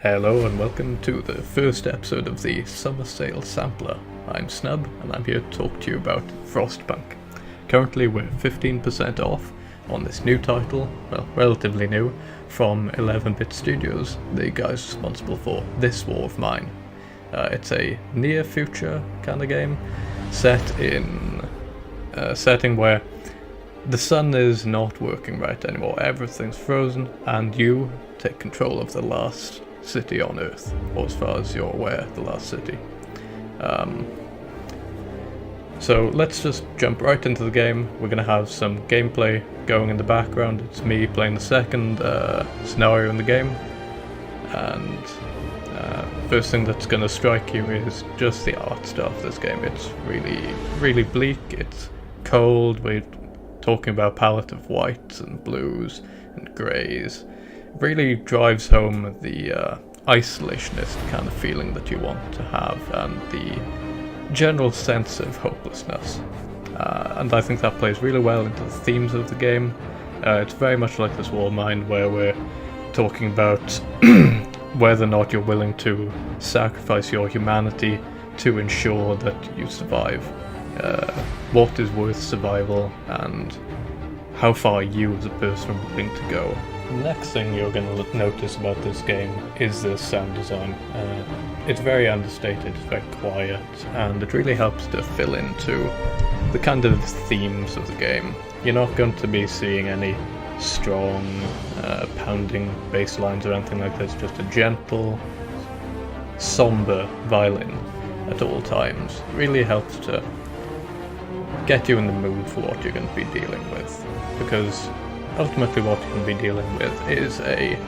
Hello and welcome to the first episode of the Summer Sale Sampler. I'm Snub and I'm here to talk to you about Frostpunk. Currently we're 15% off on this new title, well, relatively new, from 11-Bit Studios, the guys responsible for This War of Mine. It's a near future kind of game, set in a setting where the sun is not working right anymore, everything's frozen, and you take control of the last city on Earth, or as far as you're aware, the last city. So let's just jump right into the game. We're going to have some gameplay going in the background. It's me playing the second scenario in the game, and first thing that's going to strike you is just the art style of this game. It's really bleak, it's cold, we're talking about a palette of whites and blues and greys. Really drives home the isolationist kind of feeling that you want to have, and the general sense of hopelessness. And I think that plays really well into the themes of the game. It's very much like This War of Mine, where we're talking about whether or not you're willing to sacrifice your humanity to ensure that you survive. What is worth survival, and how far you as a person are willing to go. Next thing you're going to notice about this game is the sound design. It's very understated, it's very quiet, and it really helps to fill into the kind of themes of the game. You're not going to be seeing any strong, pounding bass lines or anything like this, just a gentle, somber violin at all times. It really helps to get you in the mood for what you're going to be dealing with, because ultimately what you can be dealing with is a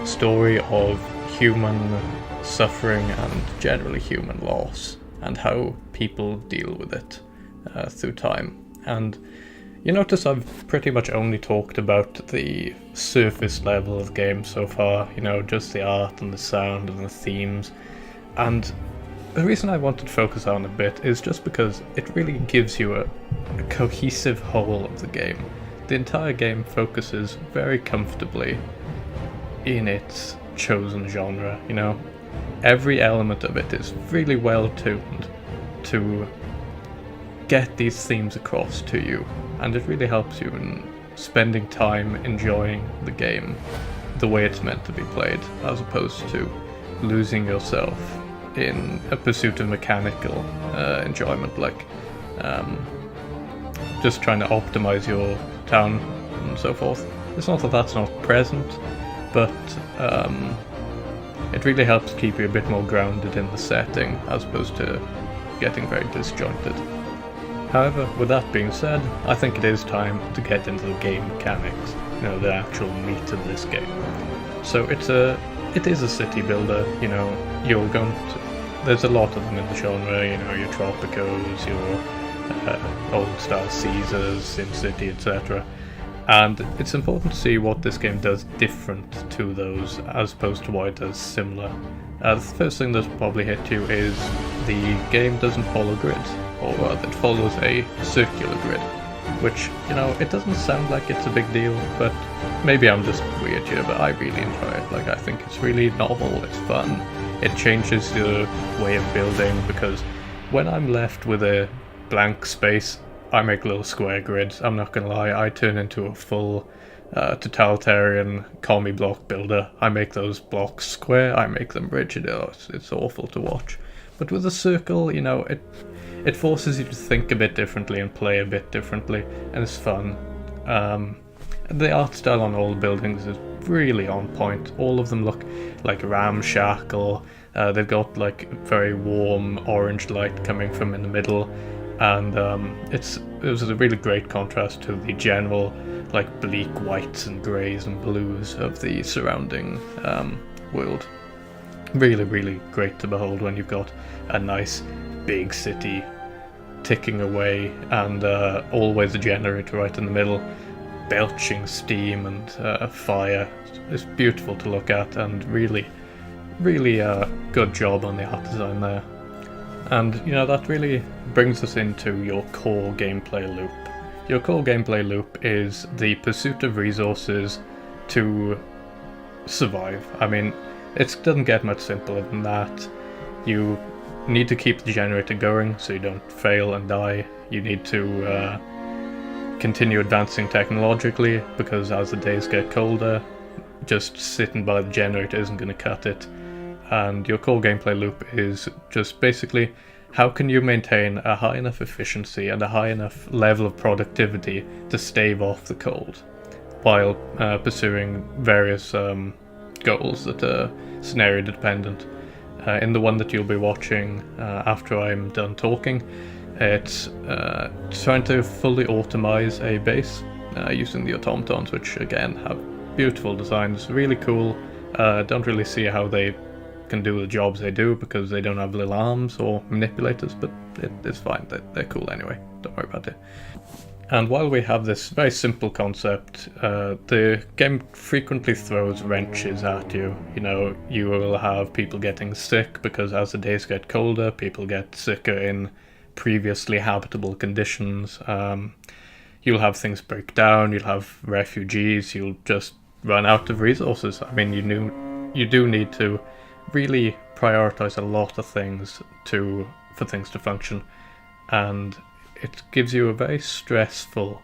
story of human suffering and generally human loss, and how people deal with it through time. And you notice I've pretty much only talked about the surface level of the game so far, just the art and the sound and the themes. And the reason I wanted to focus on a bit is just because it really gives you a cohesive whole of the game. The entire game focuses very comfortably in its chosen genre, Every element of it is really well tuned to get these themes across to you, and it really helps you in spending time enjoying the game the way it's meant to be played, as opposed to losing yourself in a pursuit of mechanical enjoyment, like just trying to optimize your town and so forth. It's not that that's not present, but it really helps keep you a bit more grounded in the setting, as opposed to getting very disjointed. However, with that being said, I think it is time to get into the game mechanics, the actual meat of this game. So it is a city builder, you're going to, there's a lot of them in the genre, your Tropicos, your old style Caesars, SimCity, etc. And it's important to see what this game does different to those, as opposed to what it does similar. The first thing that's probably hit you is the game doesn't follow grids, or rather it follows a circular grid, which, it doesn't sound like it's a big deal, but maybe I'm just weird here, but I really enjoy it. I think it's really novel, it's fun, it changes the way of building, because when I'm left with a blank space, I make little square grids. I'm not gonna lie, I turn into a full totalitarian commie block builder. I make those blocks square, I make them rigid. It's awful to watch. But with a circle, it forces you to think a bit differently and play a bit differently, and it's fun. The art style on all the buildings is really on point. All of them look like ramshackle. They've got very warm orange light coming from in the middle, and it was a really great contrast to the general bleak whites and greys and blues of the surrounding world. Really great to behold when you've got a nice big city ticking away, and always a generator right in the middle, belching steam and fire. It's beautiful to look at, and really good job on the art design there. And that really brings us into your core gameplay loop. Your core gameplay loop is the pursuit of resources to survive. I mean, it doesn't get much simpler than that. You need to keep the generator going so you don't fail and die. You need to continue advancing technologically, because as the days get colder, just sitting by the generator isn't going to cut it. And your core gameplay loop is just basically, how can you maintain a high enough efficiency and a high enough level of productivity to stave off the cold, while pursuing various goals that are scenario dependent. In the one that you'll be watching after I'm done talking, it's trying to fully automize a base using the automatons, which again have beautiful designs, really cool. Don't really see how they can do the jobs they do because they don't have little arms or manipulators, but it's fine, they're cool anyway, don't worry about it. And while we have this very simple concept, the game frequently throws wrenches at you. You know, you will have people getting sick because as the days get colder, people get sicker in previously habitable conditions. You'll have things break down, you'll have refugees, you'll just run out of resources. I mean, you do need to really prioritize a lot of things for things to function, and it gives you a very stressful,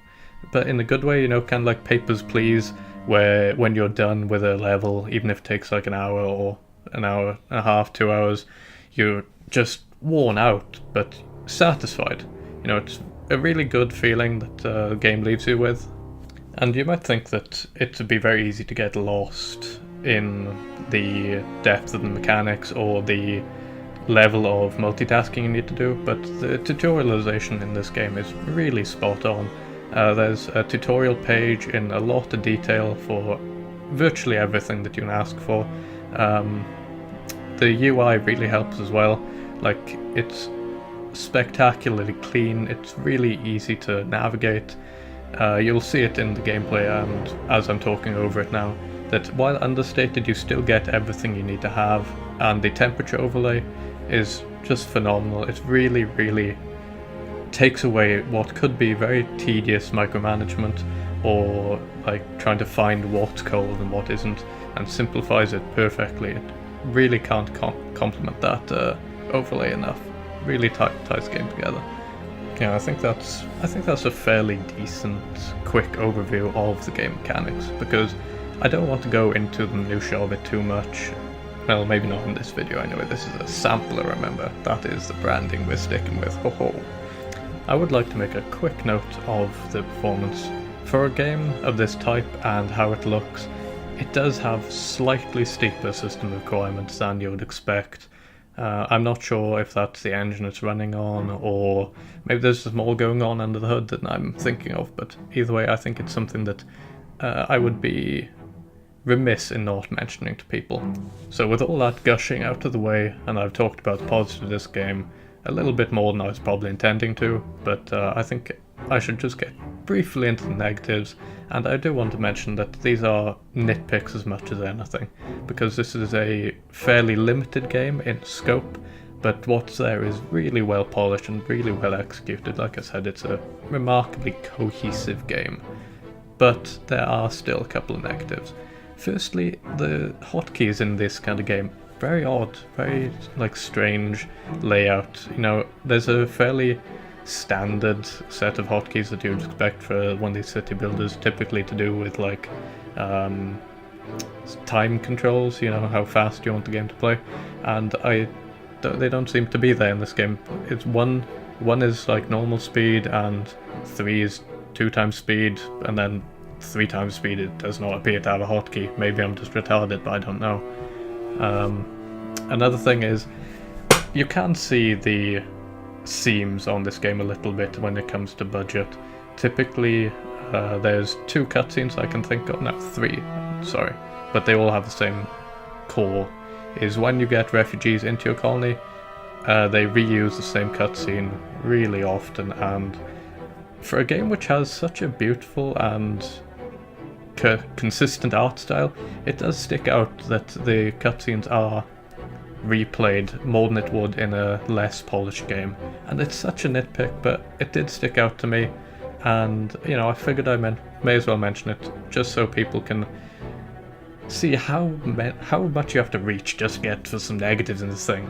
but in a good way, you know, kind of like Papers, Please, where when you're done with a level, even if it takes like an hour or an hour and a half, 2 hours, you're just worn out but satisfied. You know, it's a really good feeling that the game leaves you with. And you might think that it would be very easy to get lost in the depth of the mechanics or the level of multitasking you need to do, but the tutorialization in this game is really spot on. There's a tutorial page in a lot of detail for virtually everything that you can ask for. The UI really helps as well. Like, it's spectacularly clean, it's really easy to navigate. You'll see it in the gameplay, and as I'm talking over it now, that while understated, you still get everything you need to have, and the temperature overlay is just phenomenal. It really, really takes away what could be very tedious micromanagement, or like trying to find what's cold and what isn't, and simplifies it perfectly. It really can't compliment that overlay enough. Really ties the game together. Yeah, I think that's a fairly decent, quick overview of the game mechanics, because I don't want to go into the minutiae of it too much. Well, maybe not in this video anyway. This is a sampler, remember. That is the branding we're sticking with. Ho ho. I would like to make a quick note of the performance. For a game of this type and how it looks, it does have slightly steeper system requirements than you would expect. I'm not sure if that's the engine it's running on, or maybe there's just more going on under the hood than I'm thinking of, but either way, I think it's something that I would be remiss in not mentioning to people. So with all that gushing out of the way, and I've talked about the positives of this game a little bit more than I was probably intending to, but I think I should just get briefly into the negatives, and I do want to mention that these are nitpicks as much as anything, because this is a fairly limited game in scope, but what's there is really well polished and really well executed. Like I said, it's a remarkably cohesive game, but there are still a couple of negatives. Firstly, the hotkeys in this kind of game, very odd, very like strange layout. You know, there's a fairly standard set of hotkeys that you'd expect for one of these city builders, typically to do with like time controls, you know, how fast you want the game to play, and they don't seem to be there in this game. It's one is like normal speed, and 3 is 2 times speed, and then 3 times speed it does not appear to have a hotkey. Maybe I'm just retarded, but I don't know. Another thing is, you can see the seams on this game a little bit when it comes to budget. Typically, there's 2 cutscenes I can think of, no, 3, sorry, but they all have the same core, is when you get refugees into your colony, they reuse the same cutscene really often, and for a game which has such a beautiful and consistent art style, it does stick out that the cutscenes are replayed more than it would in a less polished game. And it's such a nitpick, but it did stick out to me, and you know, I figured I may as well mention it just so people can see how much you have to reach just to get for some negatives in this thing.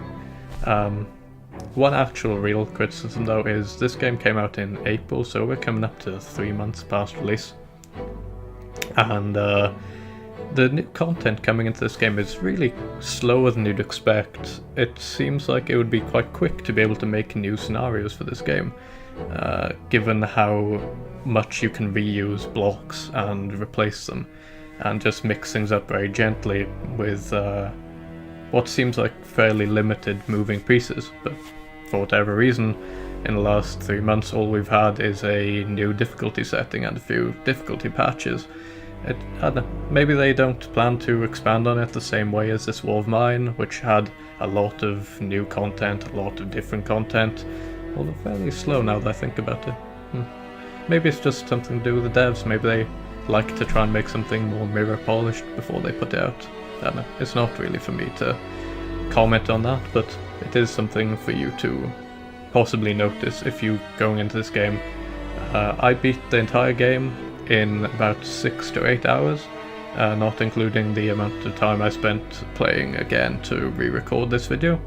One actual real criticism though is this game came out in April, so we're coming up to 3 months past release, and the new content coming into this game is really slower than you'd expect. It seems like it would be quite quick to be able to make new scenarios for this game, given how much you can reuse blocks and replace them, and just mix things up very gently with what seems like fairly limited moving pieces. But for whatever reason, in the last 3 months all we've had is a new difficulty setting and a few difficulty patches. I don't know, maybe they don't plan to expand on it the same way as this War of Mine, which had a lot of new content, a lot of different content. Well, they're fairly slow now that I think about it. Maybe it's just something to do with the devs. Maybe they like to try and make something more mirror polished before they put it out. I don't know, it's not really for me to comment on that, but it is something for you to possibly notice if you're going into this game. I beat the entire game in about 6 to 8 hours, not including the amount of time I spent playing again to re-record this video.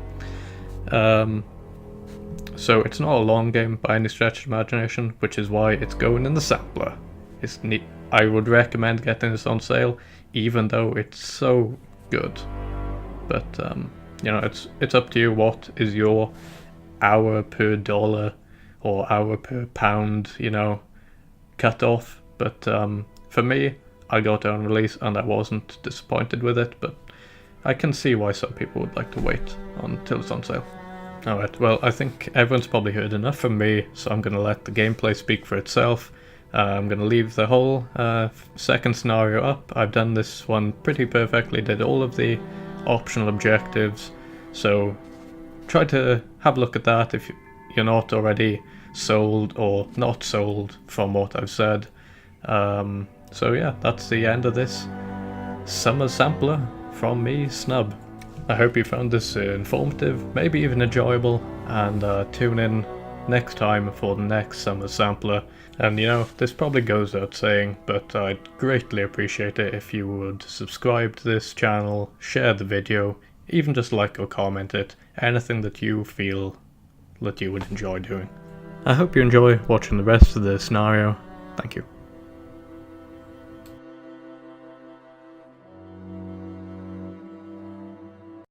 So it's not a long game by any stretch of imagination, which is why it's going in the sampler. It's neat. I would recommend getting this on sale, even though it's so good. But you know, it's up to you. What is your hour per dollar or hour per pound, you know, cut off? But for me, I got it on release and I wasn't disappointed with it, but I can see why some people would like to wait until it's on sale. Alright, well, I think everyone's probably heard enough from me, so I'm going to let the gameplay speak for itself. I'm going to leave the whole second scenario up. I've done this one pretty perfectly, did all of the optional objectives, so try to have a look at that if you're not already sold or not sold from what I've said. So yeah, that's the end of this summer sampler from me, Snub. I hope you found this informative, maybe even enjoyable, and tune in next time for the next summer sampler. And you know, this probably goes without saying, but I'd greatly appreciate it if you would subscribe to this channel, share the video, even just like or comment it, anything that you feel that you would enjoy doing. I hope you enjoy watching the rest of the scenario. Thank you.